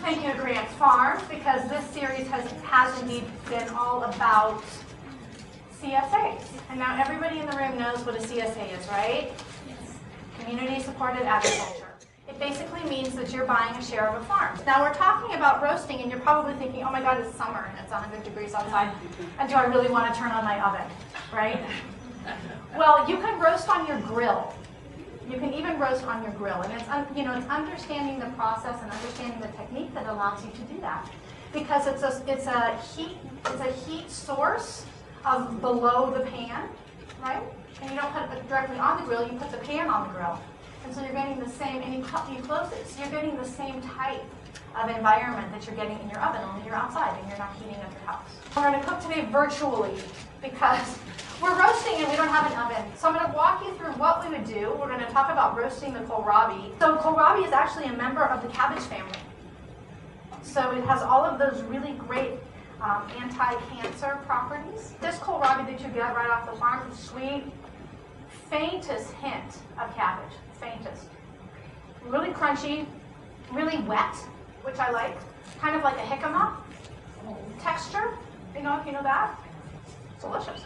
Thank you to Grant Farms, because this series has indeed been all about CSAs. And now everybody in the room knows what a CSA is, right? Yes. Community Supported Agriculture. It basically means that you're buying a share of a farm. Now we're talking about roasting, and you're probably thinking, oh my God, it's summer and it's 100 degrees outside, and do I really want to turn on my oven, right? Well, you can roast on your grill. You can even roast on your grill, and it's understanding the process and understanding the technique that allows you to do that, because it's a heat source of below the pan, right? And you don't put it directly on the grill; you put the pan on the grill, and so you're getting the same. And you close it, so you're getting the same type of environment that you're getting in your oven, only you're outside and you're not heating up your house. We're going to cook today virtually because we're roasting and we don't have an oven. So I'm going to walk you through what we would do. We're going to talk about roasting the kohlrabi. So kohlrabi is actually a member of the cabbage family. So it has all of those really great anti-cancer properties. This kohlrabi that you get right off the farm is sweet, faintest hint of cabbage, faintest. Really crunchy, really wet, which I like. Kind of like a jicama texture, if you know that. It's delicious.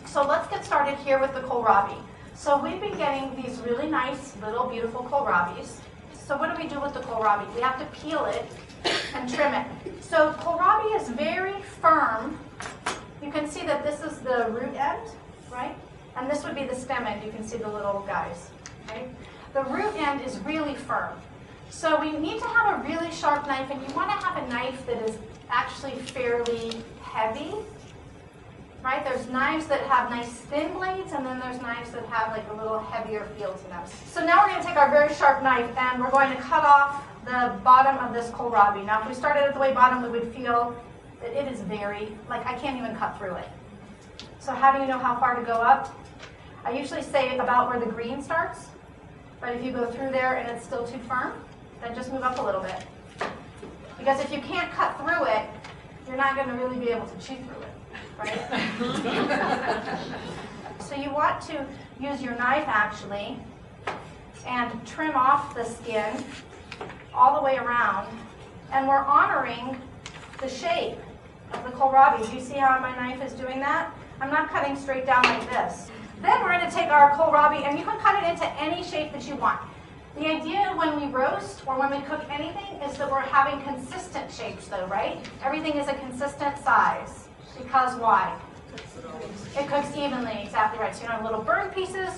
So let's get started here with the kohlrabi. So we've been getting these really nice, little, beautiful kohlrabis. So what do we do with the kohlrabi? We have to peel it and trim it. So kohlrabi is very firm. You can see that this is the root end, right? And this would be the stem end. You can see the little guys, right? The root end is really firm. So we need to have a really sharp knife, and you want to have a knife that is actually fairly heavy. Right? There's knives that have nice thin blades, and then there's knives that have like a little heavier feel to them. So now we're going to take our very sharp knife and we're going to cut off the bottom of this kohlrabi. Now if we started at the way bottom, we would feel that it is very, like I can't even cut through it. So how do you know how far to go up? I usually say about where the green starts, but if you go through there and it's still too firm, then just move up a little bit. Because if you can't cut through it, you're not going to really be able to chew through it. Right? So you want to use your knife actually and trim off the skin all the way around, and we're honoring the shape of the kohlrabi. Do you see how my knife is doing that? I'm not cutting straight down like this. Then we're going to take our kohlrabi, and you can cut it into any shape that you want. The idea when we roast or when we cook anything is that we're having consistent shapes though, right? Everything is a consistent size. Because why? It cooks evenly, exactly right. So you don't have little burnt pieces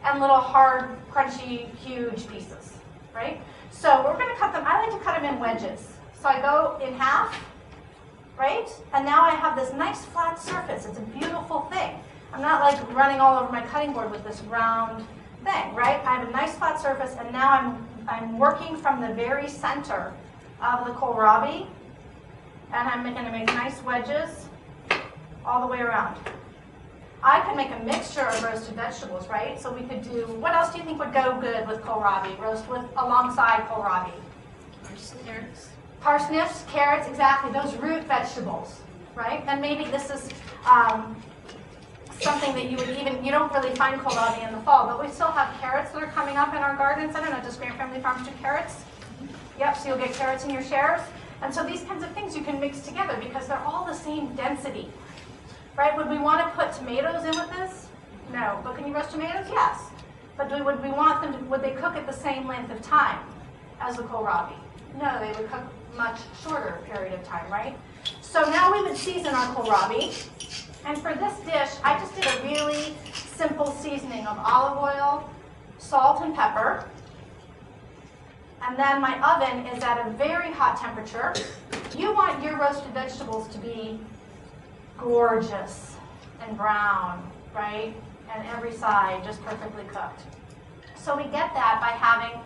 and little hard, crunchy, huge pieces, right? So we're going to cut them. I like to cut them in wedges. So I go in half, right? And now I have this nice flat surface. It's a beautiful thing. I'm not like running all over my cutting board with this round thing, right? I have a nice flat surface, and now I'm working from the very center of the kohlrabi, and I'm going to make nice wedges all the way around. I could make a mixture of roasted vegetables, right? So we could do, what else do you think would go good with kohlrabi? Roast with alongside kohlrabi? Carrots. Parsnips, carrots, exactly, those root vegetables, right? And maybe this is something that you don't really find kohlrabi in the fall, but we still have carrots that are coming up in our gardens. I don't know, does Grant Family Farms do carrots? Yep, so you'll get carrots in your shares. And so these kinds of things you can mix together because they're all the same density. Right? Would we want to put tomatoes in with this? No. But can you roast tomatoes? Yes. But would we want them would they cook at the same length of time as the kohlrabi? No, they would cook much shorter period of time, right? So now we would season our kohlrabi. And for this dish, I just did a really simple seasoning of olive oil, salt, and pepper. And then my oven is at a very hot temperature. You want your roasted vegetables to be gorgeous and brown, right? And every side just perfectly cooked. So we get that by having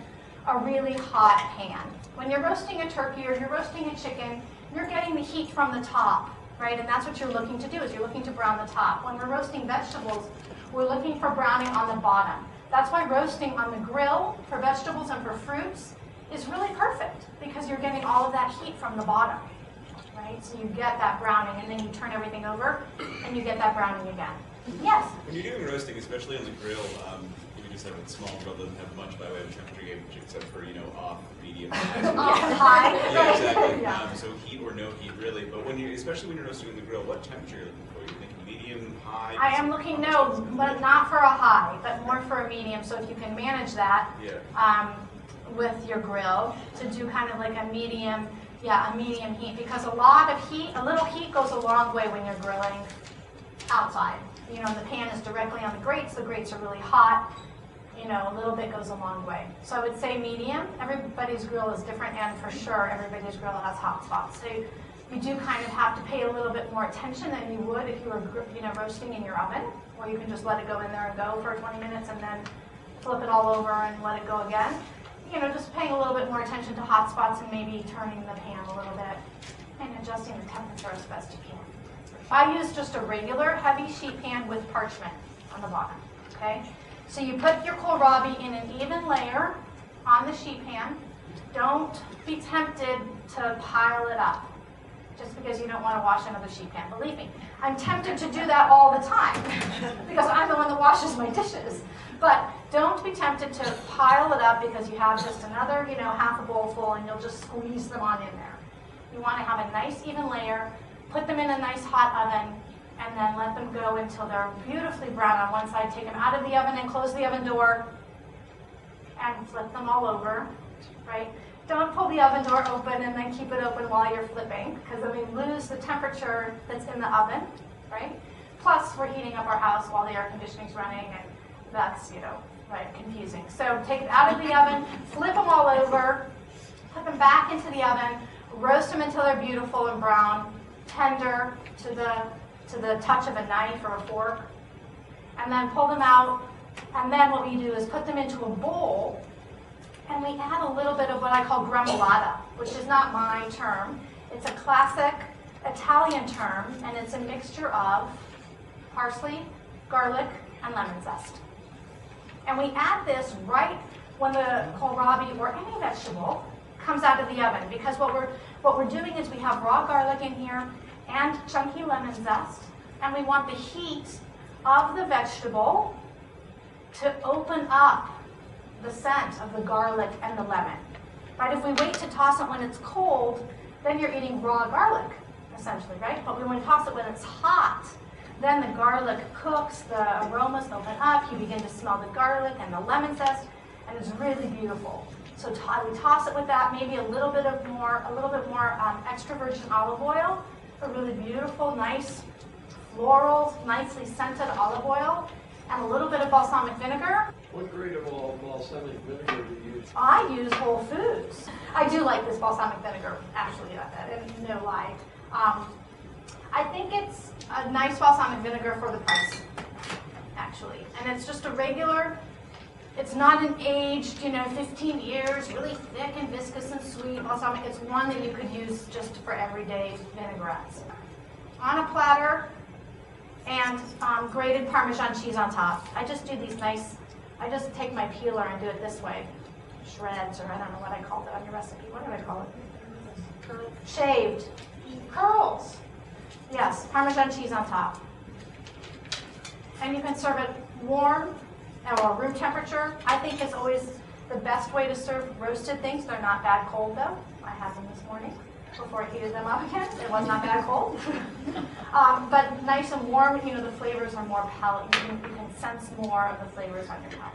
a really hot pan. When you're roasting a turkey or you're roasting a chicken, you're getting the heat from the top, right? And that's what you're looking to do, is you're looking to brown the top. When we're roasting vegetables, we're looking for browning on the bottom. That's why roasting on the grill for vegetables and for fruits is really perfect, because you're getting all of that heat from the bottom. Right? So you get that browning, and then you turn everything over, and you get that browning again. Yes? When you're doing roasting, especially on the grill, if you're just have a small grill doesn't have much by way of temperature gauge except for, off, medium. High. Yeah, exactly. Yeah. So heat or no heat, really. But especially when you're roasting in the grill, what temperature are you looking for? You're thinking medium, high? I am looking, no, but not for a high, but more for a medium. So if you can manage that with your grill to do kind of like a medium heat, because a little heat goes a long way when you're grilling outside. The pan is directly on the grates are really hot. A little bit goes a long way. So I would say medium. Everybody's grill is different, and for sure everybody's grill has hot spots. So you do kind of have to pay a little bit more attention than you would if you were roasting in your oven, where you can just let it go in there and go for 20 minutes and then flip it all over and let it go again. Just paying a little bit more attention to hot spots and maybe turning the pan a little bit and adjusting the temperature as best you can. I use just a regular heavy sheet pan with parchment on the bottom, okay? So you put your kohlrabi in an even layer on the sheet pan. Don't be tempted to pile it up just because you don't want to wash another sheet pan. Believe me, I'm tempted to do that all the time because I'm the one that washes my dishes. But don't be tempted to pile it up because you have just another, half a bowl full and you'll just squeeze them on in there. You want to have a nice even layer, put them in a nice hot oven, and then let them go until they're beautifully brown on one side. Take them out of the oven and close the oven door and flip them all over, right? Don't pull the oven door open and then keep it open while you're flipping, because then we lose the temperature that's in the oven, right? Plus, we're heating up our house while the air conditioning's running, and that's, confusing. So take it out of the oven, flip them all over, put them back into the oven, roast them until they're beautiful and brown, tender to the touch of a knife or a fork, and then pull them out. And then what we do is put them into a bowl, and we add a little bit of what I call gremolata, which is not my term. It's a classic Italian term, and it's a mixture of parsley, garlic, and lemon zest. And we add this right when the kohlrabi or any vegetable comes out of the oven, because what we're doing is we have raw garlic in here and chunky lemon zest, and we want the heat of the vegetable to open up the scent of the garlic and the lemon. Right? If we wait to toss it when it's cold, then you're eating raw garlic, essentially, right? But when we toss it when it's hot, then the garlic cooks, the aromas open up, you begin to smell the garlic and the lemon zest, and it's really beautiful. So we toss it with that, maybe a little bit more extra virgin olive oil, a really beautiful, nice, floral, nicely scented olive oil, and a little bit of balsamic vinegar. What grade of balsamic vinegar do you use? I use Whole Foods. I do like this balsamic vinegar, actually, and no lie. I think it's a nice balsamic vinegar for the price, actually. And it's just a regular, it's not an aged, 15 years, really thick and viscous and sweet balsamic. It's one that you could use just for everyday vinaigrettes. On a platter, and grated Parmesan cheese on top. I just do these I just take my peeler and do it this way. Shreds, or I don't know what I called it on your recipe. What did I call it? Shaved. Curls. Yes, Parmesan cheese on top. And you can serve it warm or room temperature. I think it's always the best way to serve roasted things. They're not bad cold though. I had them this morning before I heated them up again. It was not bad cold. But nice and warm, the flavors are more palatable. You can sense more of the flavors on your tongue.